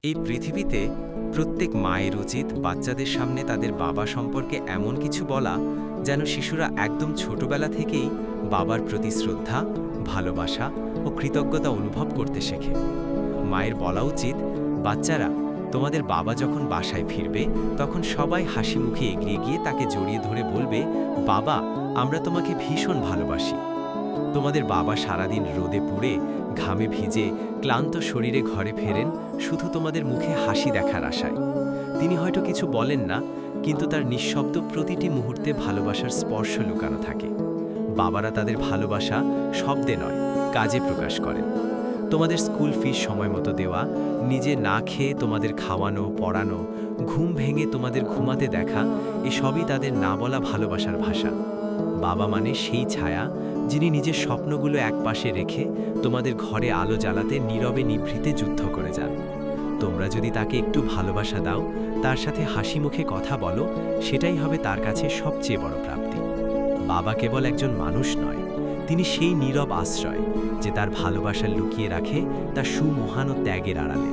এই পৃথিবীতে প্রত্যেক মায়ের উচিত বাচ্চাদের সামনে তাদের বাবা সম্পর্কে এমন কিছু বলা যেন শিশুরা একদম ছোটবেলা থেকেই বাবার প্রতি শ্রদ্ধা, ভালোবাসা ও কৃতজ্ঞতা অনুভব করতে শেখে। মায়ের বলা উচিত, বাচ্চারা, তোমাদের বাবা যখন বাসায় ফিরবে তখন সবাই হাসি মুখে এগিয়ে গিয়ে তাকে জড়িয়ে ধরে বলবে, বাবা, আমরা তোমাকে ভীষণ ভালোবাসি। তোমাদের বাবা সারাদিন রোদে পুড়ে ঘামে ভিজে ক্লান্ত শরীরে ঘরে ফেরেন শুধু তোমাদের মুখে হাসি দেখার আশায়। তিনি হয়তো কিছু বলেন না, কিন্তু তার নিঃশব্দ প্রতিটি মুহূর্তে ভালোবাসার স্পর্শ লুকানো থাকে। বাবারা তাদের ভালোবাসা শব্দে নয়, কাজে প্রকাশ করেন। তোমাদের স্কুল ফিস সময় মতো দেওয়া, নিজে না খেয়ে তোমাদের খাওয়ানো, পড়ানো, ঘুম ভেঙে তোমাদের ঘুমাতে দেখা, এসবই তাদের না বলা ভালোবাসার ভাষা। বাবা মানে সেই ছায়া যিনি নিজের স্বপ্নগুলো একপাশে রেখে তোমাদের ঘরে আলো জ্বালাতে নীরবে নিভৃতে যুদ্ধ করে যান। তোমরা যদি তাকে একটু ভালোবাসা দাও, তার সাথে হাসি মুখে কথা বলো, সেটাই হবে তার কাছে সবচেয়ে বড় প্রাপ্তি। বাবা কেবল একজন মানুষ নয়, তিনি সেই নীরব আশ্রয় যে তার ভালোবাসা লুকিয়ে রাখে তার সুমহান ও ত্যাগের আড়ালে।